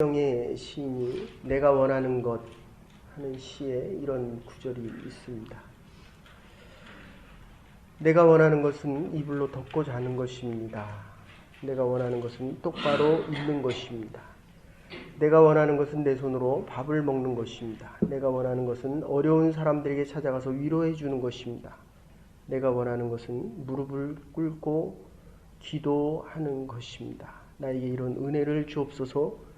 정의 시인이 내가 원하는 것 하는 시에 이런 구절이 있습니다. 내가 원하는 것은 이불로 덮고 자는 것입니다. 내가 원하는 것은 똑바로 있는 것입니다. 내가 원하는 것은 내 손으로 밥을 먹는 것입니다. 내가 원하는 것은 어려운 사람들에게 찾아가서 위로해 주는 것입니다. 내가 원하는 것은 무릎을 꿇고 기도하는 것입니다. 나에게 이런 은혜를 주옵소서.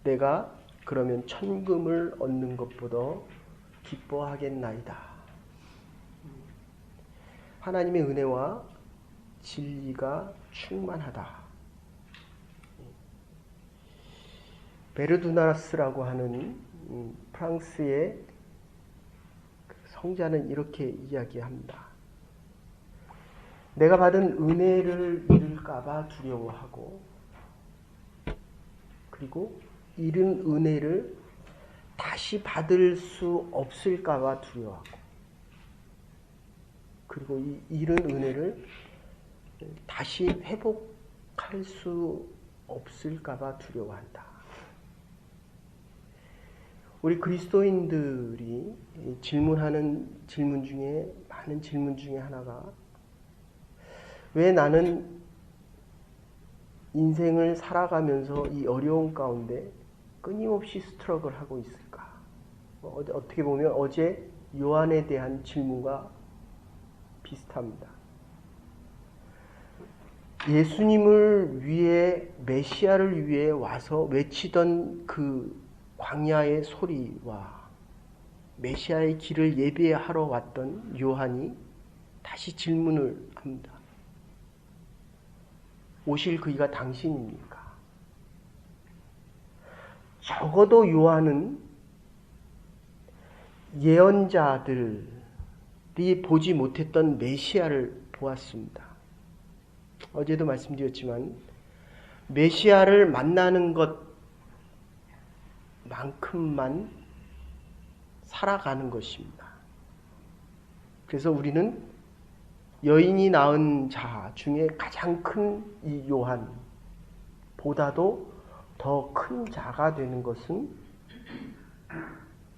내가 그러면 천금을 얻는 것보다 기뻐하겠나이다. 하나님의 은혜와 진리가 충만하다. 베르두나스라고 하는 프랑스의 성자는 이렇게 이야기합니다. 내가 받은 은혜를 잃을까봐 두려워하고, 그리고 잃은 은혜를 다시 받을 수 없을까봐 두려워하고, 그리고 이 잃은 은혜를 다시 회복할 수 없을까봐 두려워한다. 우리 그리스도인들이 질문하는 질문 중에, 많은 질문 중에 하나가, 왜 나는 인생을 살아가면서 이 어려운 가운데 끊임없이 스트러글 하고 있을까? 어떻게 보면 어제 요한에 대한 질문과 비슷합니다. 예수님을 위해, 메시아를 위해 와서 외치던 그 광야의 소리와 메시아의 길을 예배하러 왔던 요한이 다시 질문을 합니다. 오실 그이가 당신입니까? 적어도 요한은 예언자들이 보지 못했던 메시아를 보았습니다. 어제도 말씀드렸지만 메시아를 만나는 것만큼만 살아가는 것입니다. 그래서 우리는 여인이 낳은 자 중에 가장 큰 이 요한보다도 더 큰 자가 되는 것은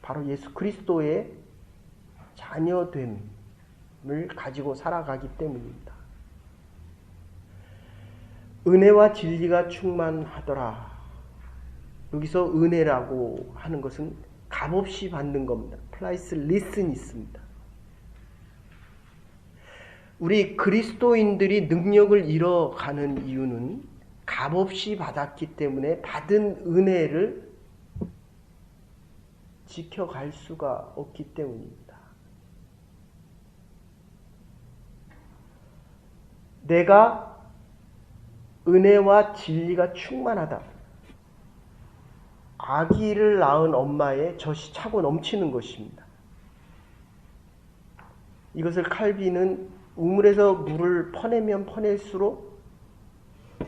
바로 예수 그리스도의 자녀됨을 가지고 살아가기 때문입니다. 은혜와 진리가 충만하더라. 여기서 은혜라고 하는 것은 값없이 받는 겁니다. 프라이스리스는 있습니다. 우리 그리스도인들이 능력을 잃어가는 이유는 값없이 받았기 때문에 받은 은혜를 지켜갈 수가 없기 때문입니다. 내가 은혜와 진리가 충만하다. 아기를 낳은 엄마의 젖이 차고 넘치는 것입니다. 이것을 칼빈은 우물에서 물을 퍼내면 퍼낼수록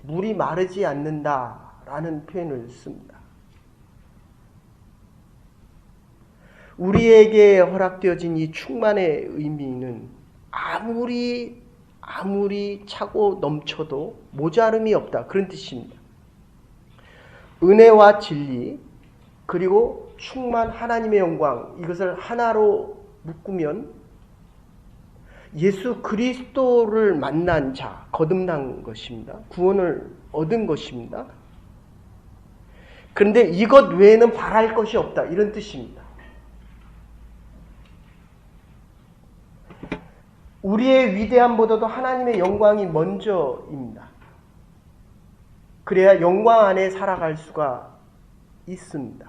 물이 마르지 않는다라는 표현을 씁니다. 우리에게 허락되어진 이 충만의 의미는 아무리 차고 넘쳐도 모자름이 없다, 그런 뜻입니다. 은혜와 진리, 그리고 충만 하나님의 영광, 이것을 하나로 묶으면 예수 그리스도를 만난 자, 거듭난 것입니다. 구원을 얻은 것입니다. 그런데 이것 외에는 바랄 것이 없다, 이런 뜻입니다. 우리의 위대함보다도 하나님의 영광이 먼저입니다. 그래야 영광 안에 살아갈 수가 있습니다.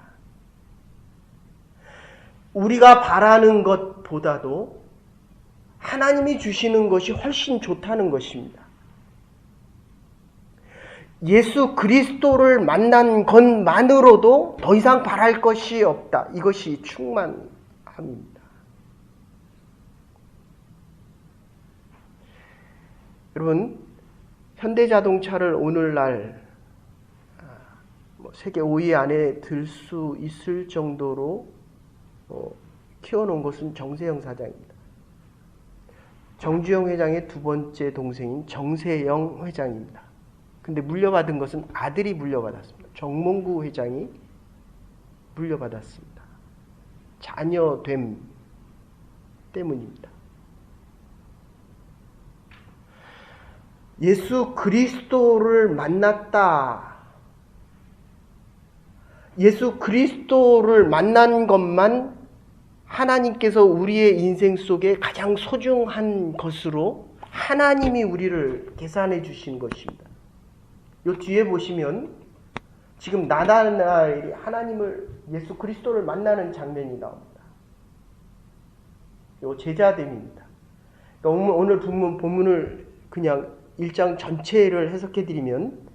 우리가 바라는 것보다도 하나님이 주시는 것이 훨씬 좋다는 것입니다. 예수 그리스도를 만난 것만으로도 더 이상 바랄 것이 없다. 이것이 충만함입니다. 여러분, 현대자동차를 오늘날 세계 5위 안에 들 수 있을 정도로 키워놓은 것은 정세영 사장입니다. 정주영 회장의 두 번째 동생인 정세영 회장입니다. 근데 물려받은 것은 아들이 물려받았습니다. 정몽구 회장이 물려받았습니다. 자녀됨 때문입니다. 예수 그리스도를 만났다. 예수 그리스도를 만난 것만 하나님께서 우리의 인생 속에 가장 소중한 것으로 하나님이 우리를 계산해 주신 것입니다. 요 뒤에 보시면 지금 나다나엘이 하나님을 예수 그리스도를 만나는 장면이 나옵니다. 요 제자됨입니다. 그러니까 오늘 본문을 그냥 1장 전체를 해석해 드리면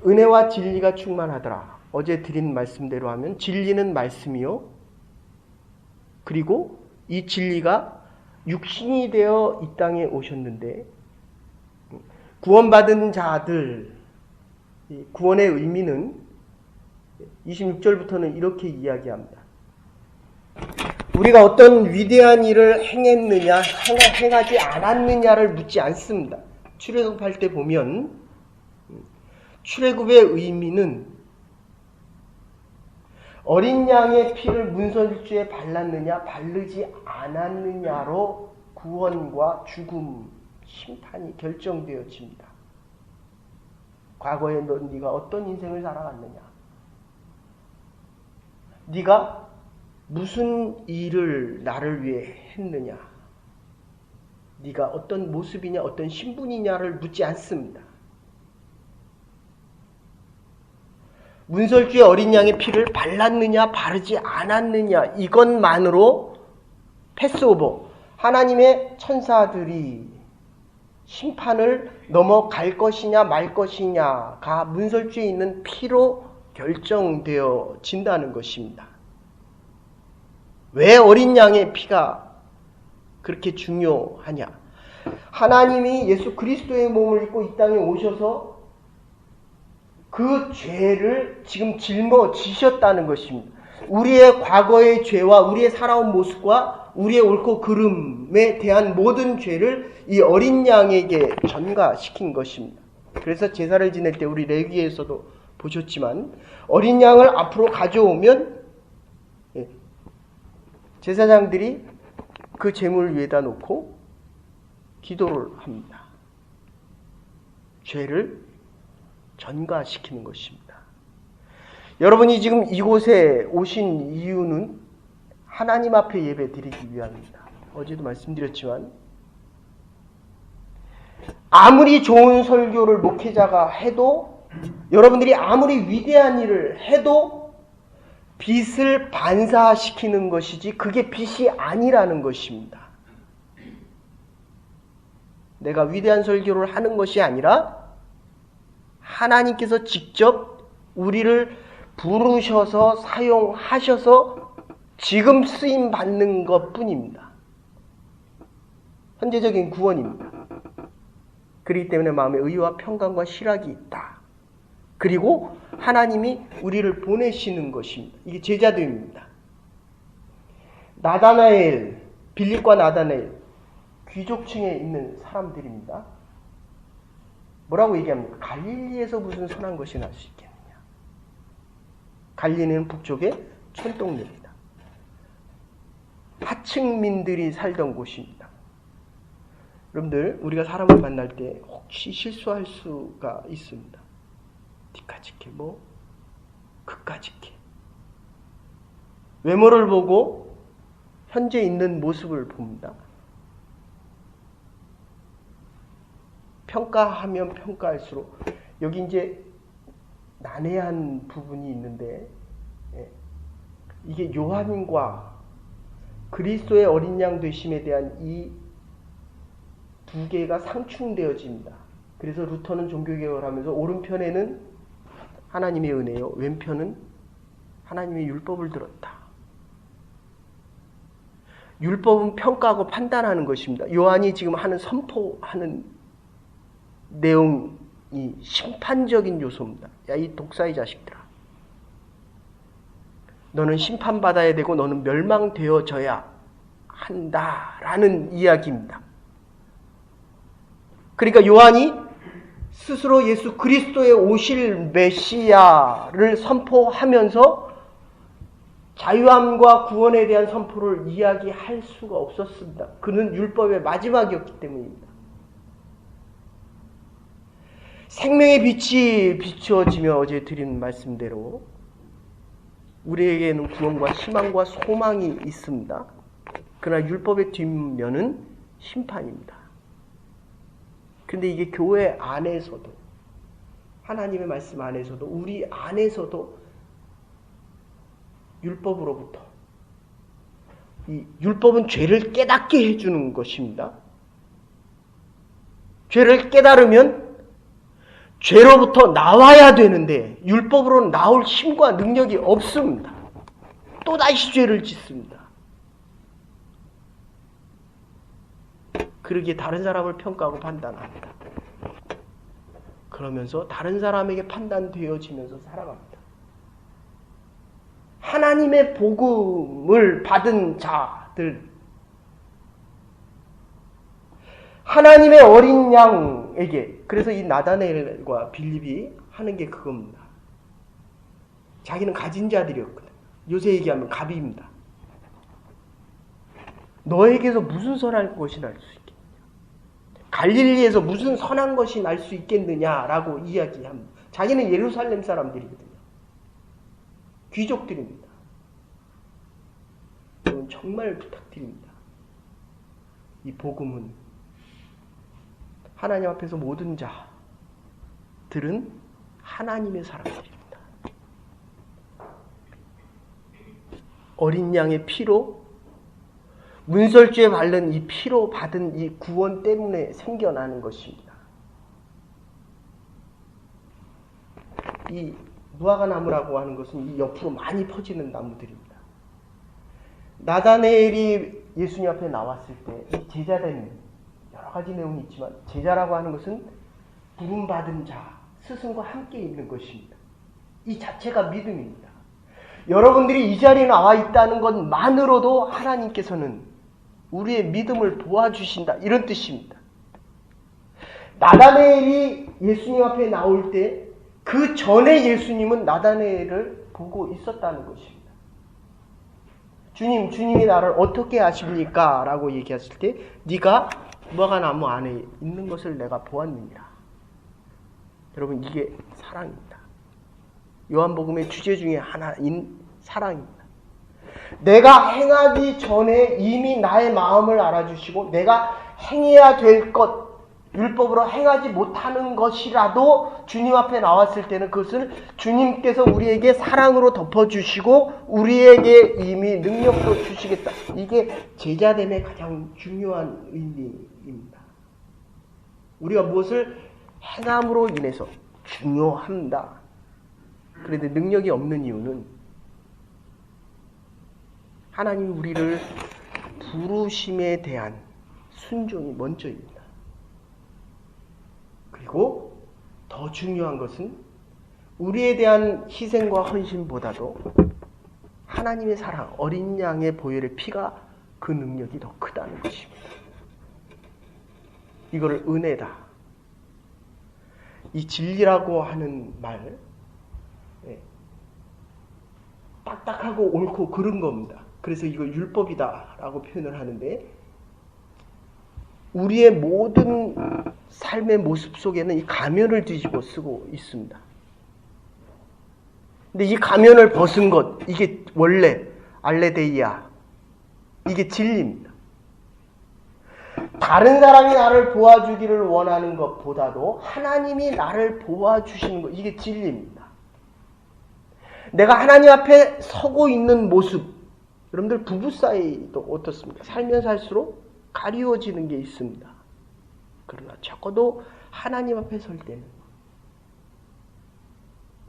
은혜와 진리가 충만하더라. 어제 드린 말씀대로 하면 진리는 말씀이요. 그리고 이 진리가 육신이 되어 이 땅에 오셨는데 구원받은 자들, 구원의 의미는 26절부터는 이렇게 이야기합니다. 우리가 어떤 위대한 일을 행했느냐, 행하지 않았느냐를 묻지 않습니다. 출애굽할 때 보면 출애굽의 의미는 어린 양의 피를 문설주에 발랐느냐, 바르지 않았느냐로 구원과 죽음, 심판이 결정되어집니다. 과거에 네가 어떤 인생을 살아갔느냐, 네가 무슨 일을 나를 위해 했느냐, 네가 어떤 모습이냐, 어떤 신분이냐를 묻지 않습니다. 문설주의 어린 양의 피를 발랐느냐, 바르지 않았느냐, 이것만으로 패스오버, 하나님의 천사들이 심판을 넘어갈 것이냐 말 것이냐가 문설주에 있는 피로 결정되어진다는 것입니다. 왜 어린 양의 피가 그렇게 중요하냐? 하나님이 예수 그리스도의 몸을 입고 이 땅에 오셔서 그 죄를 지금 짊어지셨다는 것입니다. 우리의 과거의 죄와 우리의 살아온 모습과 우리의 옳고 그름에 대한 모든 죄를 이 어린 양에게 전가시킨 것입니다. 그래서 제사를 지낼 때 우리 레위기에서도 보셨지만 어린 양을 앞으로 가져오면 제사장들이 그 제물을 위에다 놓고 기도를 합니다. 죄를 전가시키는 것입니다. 여러분이 지금 이곳에 오신 이유는 하나님 앞에 예배 드리기 위함입니다. 어제도 말씀드렸지만 아무리 좋은 설교를 목회자가 해도, 여러분들이 아무리 위대한 일을 해도 빛을 반사시키는 것이지 그게 빛이 아니라는 것입니다. 내가 위대한 설교를 하는 것이 아니라 하나님께서 직접 우리를 부르셔서 사용하셔서 지금 쓰임 받는 것뿐입니다. 현재적인 구원입니다. 그렇기 때문에 마음에 의와 평강과 실학이 있다. 그리고 하나님이 우리를 보내시는 것입니다. 이게 제자됨입니다. 나다나엘, 빌립과 나다나엘, 귀족층에 있는 사람들입니다. 뭐라고 얘기합니까? 갈릴리에서 무슨 선한 것이 날 수 있겠느냐. 갈릴리는 북쪽의 촌동네입니다. 하층민들이 살던 곳입니다. 여러분들, 우리가 사람을 만날 때 혹시 실수할 수가 있습니다. 뒤까짓게 그까짓게. 외모를 보고 현재 있는 모습을 봅니다. 평가하면 평가할수록 여기 이제 난해한 부분이 있는데, 이게 요한과 그리스도의 어린 양 되심에 대한 이 두 개가 상충되어집니다. 그래서 루터는 종교개혁을 하면서 오른편에는 하나님의 은혜요, 왼편은 하나님의 율법을 들었다. 율법은 평가하고 판단하는 것입니다. 요한이 지금 선포하는 내용이 심판적인 요소입니다. 야, 이 독사의 자식들아, 너는 심판받아야 되고 너는 멸망되어져야 한다라는 이야기입니다. 그러니까 요한이 스스로 예수 그리스도의 오실 메시아를 선포하면서 자유함과 구원에 대한 선포를 이야기할 수가 없었습니다. 그는 율법의 마지막이었기 때문입니다. 생명의 빛이 비추어지며 어제 드린 말씀대로 우리에게는 구원과 희망과 소망이 있습니다. 그러나 율법의 뒷면은 심판입니다. 근데 이게 교회 안에서도, 하나님의 말씀 안에서도, 우리 안에서도 율법으로부터, 이 율법은 죄를 깨닫게 해주는 것입니다. 죄를 깨달으면 죄로부터 나와야 되는데 율법으로는 나올 힘과 능력이 없습니다. 또다시 죄를 짓습니다. 그러기에 다른 사람을 평가하고 판단합니다. 그러면서 다른 사람에게 판단되어지면서 살아갑니다. 하나님의 복음을 받은 자들, 하나님의 어린 양에게, 그래서 이 나다나엘과 빌립이 하는 게 그겁니다. 자기는 가진 자들이었거든. 요새 얘기하면 갑입니다. 너에게서 무슨 선한 것이 날 수 있겠느냐? 갈릴리에서 무슨 선한 것이 날 수 있겠느냐라고 이야기합니다. 자기는 예루살렘 사람들이거든요. 귀족들입니다. 여러분 정말 부탁드립니다. 이 복음은 하나님 앞에서 모든 자들은 하나님의 사람들입니다. 어린 양의 피로, 문설주에 바른 이 피로 받은 이 구원 때문에 생겨나는 것입니다. 이 무화과 나무라고 하는 것은 이 옆으로 많이 퍼지는 나무들입니다. 나다나엘이 예수님 앞에 나왔을 때 이 제자된, 여러 가지 내용이 있지만 제자라고 하는 것은 부름받은 자, 스승과 함께 있는 것입니다. 이 자체가 믿음입니다. 여러분들이 이 자리에 나와 있다는 것만으로도 하나님께서는 우리의 믿음을 도와주신다, 이런 뜻입니다. 나다나엘이 예수님 앞에 나올 때 그 전에 예수님은 나다나엘을 보고 있었다는 것입니다. 주님이 나를 어떻게 아십니까? 라고 얘기했을 때 네가 무화과 나무 안에 있는 것을 내가 보았느니라. 여러분 이게 사랑입니다. 요한복음의 주제 중에 하나인 사랑입니다. 내가 행하기 전에 이미 나의 마음을 알아주시고 내가 행해야 될 것, 율법으로 행하지 못하는 것이라도 주님 앞에 나왔을 때는 그것을 주님께서 우리에게 사랑으로 덮어주시고 우리에게 이미 능력도 주시겠다. 이게 제자됨의 가장 중요한 의미입니다. 우리가 무엇을 행함으로 인해서 중요합니다. 그런데 능력이 없는 이유는 하나님이 우리를 부르심에 대한 순종이 먼저입니다. 그리고 더 중요한 것은 우리에 대한 희생과 헌신보다도 하나님의 사랑, 어린 양의 보혈의 피가 그 능력이 더 크다는 것입니다. 이거를 은혜다. 이 진리라고 하는 말, 딱딱하고 옳고 그런 겁니다. 그래서 이거 율법이다라고 표현을 하는데 우리의 모든 삶의 모습 속에는 이 가면을 뒤집어 쓰고 있습니다. 근데 이 가면을 벗은 것, 이게 원래 알레데이아, 이게 진리입니다. 다른 사람이 나를 도와주기를 원하는 것보다도 하나님이 나를 도와주시는 것, 이게 진리입니다. 내가 하나님 앞에 서고 있는 모습, 여러분들 부부 사이도 어떻습니까? 살면 살수록 가리워지는 게 있습니다. 그러나 적어도 하나님 앞에 설 때는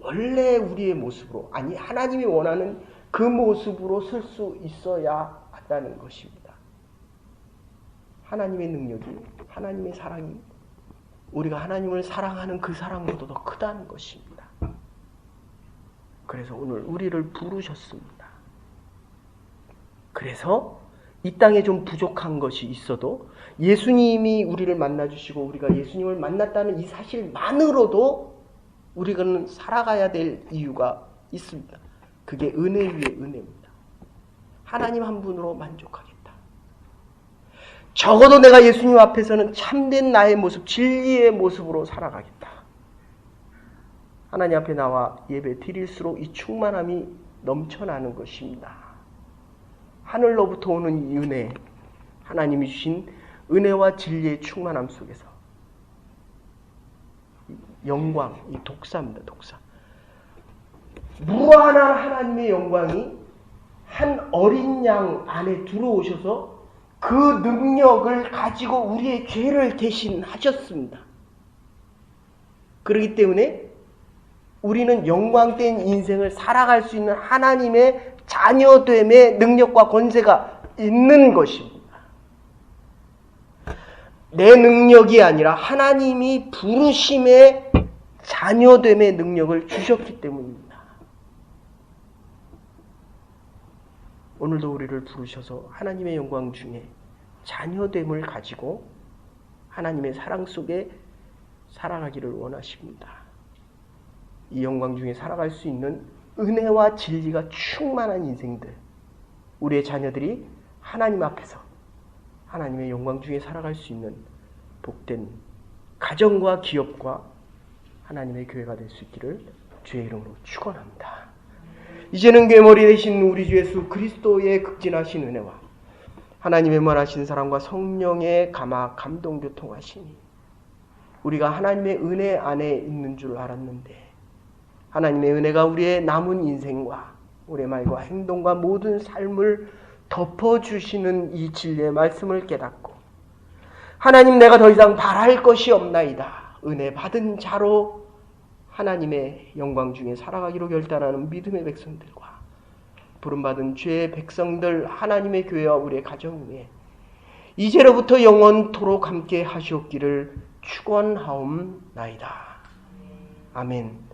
원래 우리의 모습으로, 아니 하나님이 원하는 그 모습으로 설 수 있어야 한다는 것입니다. 하나님의 능력이, 하나님의 사랑이 우리가 하나님을 사랑하는 그 사랑보다 더 크다는 것입니다. 그래서 오늘 우리를 부르셨습니다. 그래서 이 땅에 좀 부족한 것이 있어도 예수님이 우리를 만나주시고 우리가 예수님을 만났다는 이 사실만으로도 우리는 살아가야 될 이유가 있습니다. 그게 은혜 위에 은혜입니다. 하나님 한 분으로 만족하겠다. 적어도 내가 예수님 앞에서는 참된 나의 모습, 진리의 모습으로 살아가겠다. 하나님 앞에 나와 예배 드릴수록 이 충만함이 넘쳐나는 것입니다. 하늘로부터 오는 이 은혜, 하나님이 주신 은혜와 진리의 충만함 속에서 영광, 이 독사입니다. 독사. 무한한 하나님의 영광이 한 어린 양 안에 들어오셔서 그 능력을 가지고 우리의 죄를 대신하셨습니다. 그렇기 때문에 우리는 영광된 인생을 살아갈 수 있는 하나님의 자녀됨의 능력과 권세가 있는 것입니다. 내 능력이 아니라 하나님이 부르심의 자녀됨의 능력을 주셨기 때문입니다. 오늘도 우리를 부르셔서 하나님의 영광 중에 자녀됨을 가지고 하나님의 사랑 속에 살아가기를 원하십니다. 이 영광 중에 살아갈 수 있는 은혜와 진리가 충만한 인생들, 우리의 자녀들이 하나님 앞에서 하나님의 영광 중에 살아갈 수 있는 복된 가정과 기업과 하나님의 교회가 될 수 있기를 주의 이름으로 축원합니다. 이제는 괴머리 되신 우리 주 예수 그리스도의 극진하신 은혜와 하나님의 무한하신 사랑과 성령의 감동 교통하시니 우리가 하나님의 은혜 안에 있는 줄 알았는데 하나님의 은혜가 우리의 남은 인생과 우리의 말과 행동과 모든 삶을 덮어주시는 이 진리의 말씀을 깨닫고 하나님, 내가 더 이상 바랄 것이 없나이다. 은혜 받은 자로 하나님의 영광 중에 살아가기로 결단하는 믿음의 백성들과 부름받은 죄의 백성들, 하나님의 교회와 우리의 가정 위에 이제로부터 영원토록 함께 하시옵기를 축원하옵나이다. 아멘.